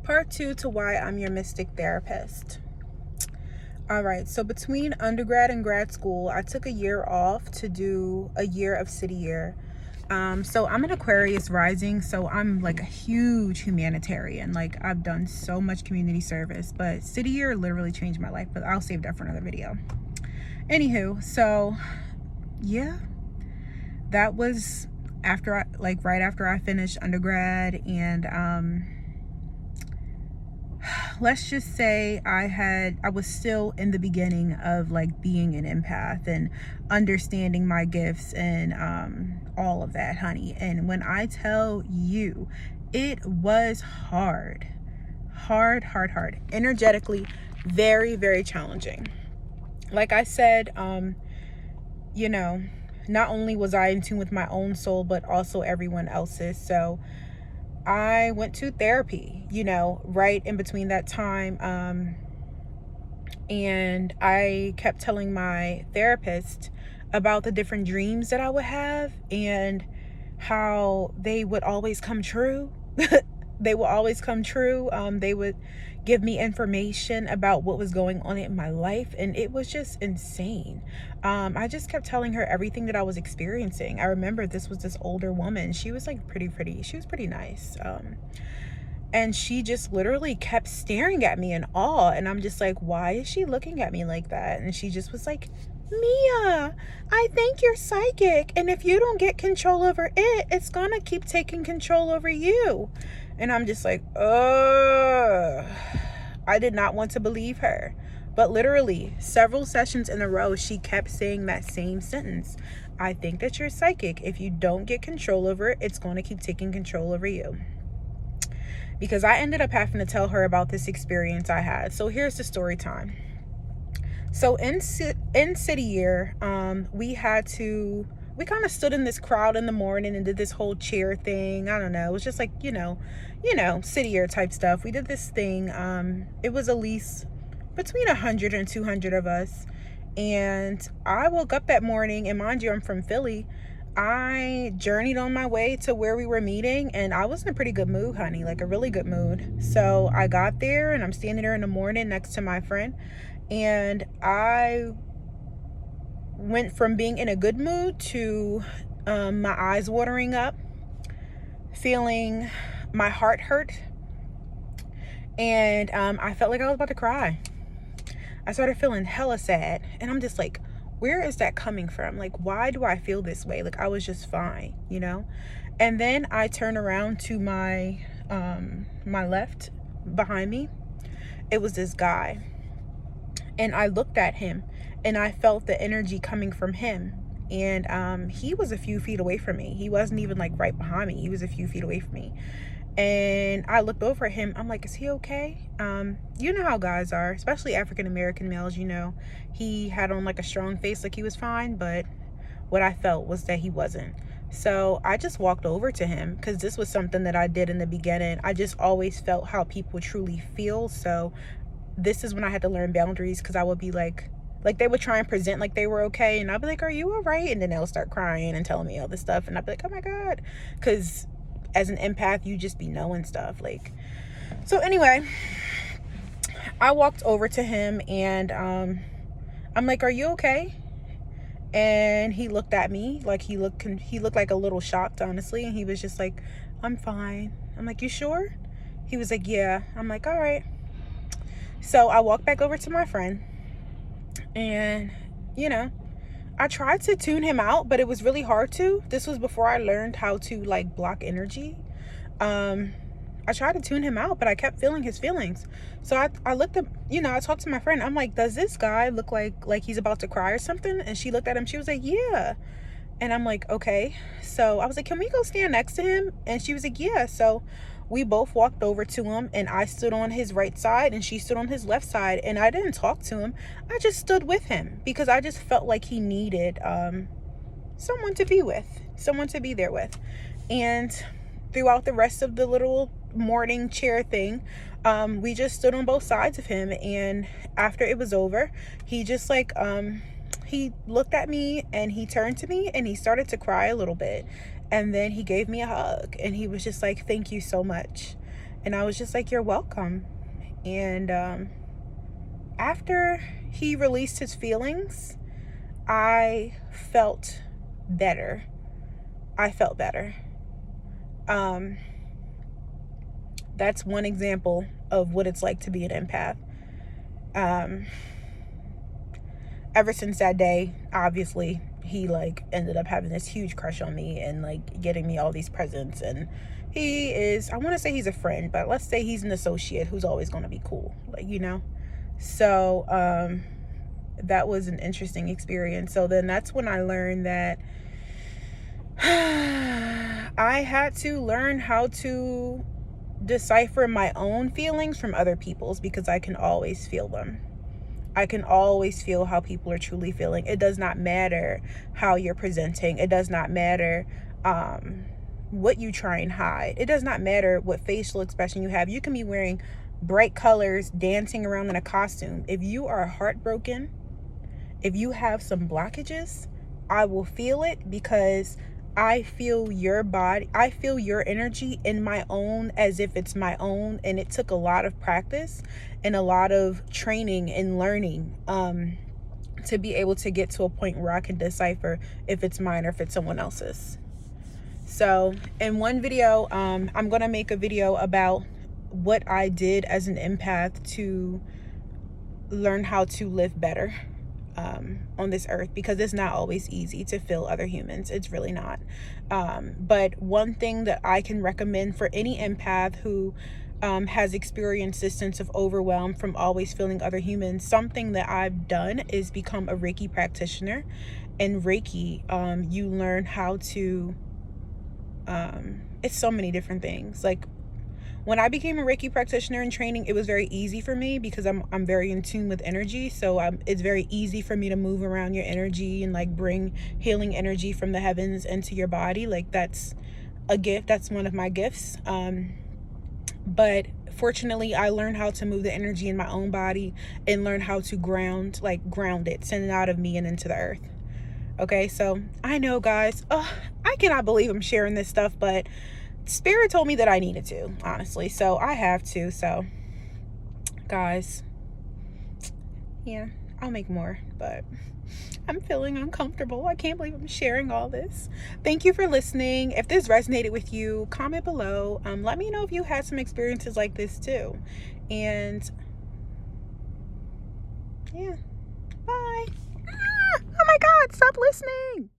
Part 2 to why I'm your mystic therapist. All right, so between undergrad and grad school, I took a year off to do a year of city year. So I'm an Aquarius rising, so I'm like a huge humanitarian. Like, I've done so much community service, but city year literally changed my life, but I'll save that for another video. Anywho, so yeah, that was right after I finished undergrad, and let's just say I was still in the beginning of like being an empath and understanding my gifts and all of that, honey. And when I tell you, it was hard, energetically, very, very challenging. Like I said, not only was I in tune with my own soul, but also everyone else's. So I went to therapy, right in between that time. And I kept telling my therapist about the different dreams that I would have and how they would always come true. They will always come true. They would give me information about what was going on in my life, and it was just insane. I just kept telling her everything that I was experiencing. I remember this was this older woman. She was like pretty. She was pretty nice. And she just literally kept staring at me in awe, and I'm just like, why is she looking at me like that? And she just was like, Mia, I think you're psychic, and if you don't get control over it, it's gonna keep taking control over you. And I'm just like, ugh. I did not want to believe her. But literally, several sessions in a row, she kept saying that same sentence. I think that you're psychic. If you don't get control over it, it's going to keep taking control over you. Because I ended up having to tell her about this experience I had. So here's the story time. So in city year, we kind of stood in this crowd in the morning and did this whole chair thing. I don't know. It was just like, city year type stuff. We did this thing. It was at least between 100 and 200 of us. And I woke up that morning, and mind you, I'm from Philly. I journeyed on my way to where we were meeting, and I was in a pretty good mood, honey, like a really good mood. So I got there, and I'm standing there in the morning next to my friend, and I went from being in a good mood to my eyes watering up, feeling my heart hurt, and I felt like I was about to cry. I started feeling hella sad, and I'm just like, where is that coming from? Like, why do I feel this way? Like, I was just fine, And then I turned around to my my left behind me. It was this guy, and I looked at him, and I felt the energy coming from him. And he was a few feet away from me. He wasn't even like right behind me. He was a few feet away from me. And I looked over at him. I'm like, is he okay? You know how guys are, especially African-American males, he had on like a strong face like he was fine, but what I felt was that he wasn't. So I just walked over to him because this was something that I did in the beginning. I just always felt how people truly feel. So this is when I had to learn boundaries, because I would be like they would try and present like they were okay, and I'd be like, are you all right? And then they'll start crying and telling me all this stuff, and I'd be like, oh my God, because as an empath, you just be knowing stuff. So anyway, I walked over to him, and I'm like, are you okay? And he looked at me like he looked like a little shocked, honestly, and he was just like, I'm fine. I'm like, you sure? He was like, yeah. I'm like, all right. So I walked back over to my friend, and I tried to tune him out, but it was really hard to. This was before I learned how to like block energy. I tried to tune him out, but I kept feeling his feelings. So I looked up, I talked to my friend. I'm like, does this guy look like he's about to cry or something? And she looked at him. She was like, yeah. And I'm like, okay. So I was like, can we go stand next to him? And she was like, yeah. So we both walked over to him, and I stood on his right side and she stood on his left side, and I didn't talk to him. I just stood with him because I just felt like he needed someone to be with, someone to be there with. And throughout the rest of the little morning chair thing, we just stood on both sides of him. And after it was over, he just he looked at me, and he turned to me, and he started to cry a little bit. And then he gave me a hug, and he was just like, thank you so much. And I was just like, you're welcome. And after he released his feelings, I felt better. I felt better. That's one example of what it's like to be an empath. Ever since that day, obviously, he like ended up having this huge crush on me and like getting me all these presents. And he is, I want to say he's a friend, but let's say he's an associate who's always going to be cool, like, you know. So that was an interesting experience. So then that's when I learned that I had to learn how to decipher my own feelings from other people's, because I can always feel them. I can always feel how people are truly feeling. It does not matter how you're presenting. It does not matter what you try and hide. It does not matter what facial expression you have. You can be wearing bright colors, dancing around in a costume. If you are heartbroken, if you have some blockages, I will feel it, because I feel your body, I feel your energy in my own as if it's my own. And it took a lot of practice and a lot of training and learning to be able to get to a point where I can decipher if it's mine or if it's someone else's. So in one video, I'm going to make a video about what I did as an empath to learn how to live better on this earth, because it's not always easy to feel other humans. It's really not. But one thing that I can recommend for any empath who has experienced this sense of overwhelm from always feeling other humans, something that I've done is become a Reiki practitioner. And Reiki, you learn how to, it's so many different things. Like, when I became a Reiki practitioner in training, it was very easy for me because I'm very in tune with energy. So it's very easy for me to move around your energy and like bring healing energy from the heavens into your body. Like, that's a gift. That's one of my gifts. But fortunately, I learned how to move the energy in my own body and learn how to ground it, send it out of me and into the earth. Okay, so I know, guys, I cannot believe I'm sharing this stuff, but Spirit told me that I needed to, honestly, so I have to. So guys, yeah, I'll make more, but I'm feeling uncomfortable. I can't believe I'm sharing all this. Thank you for listening. If this resonated with you, comment below. Let me know if you had some experiences like this too. And yeah, bye. Oh my God, stop listening.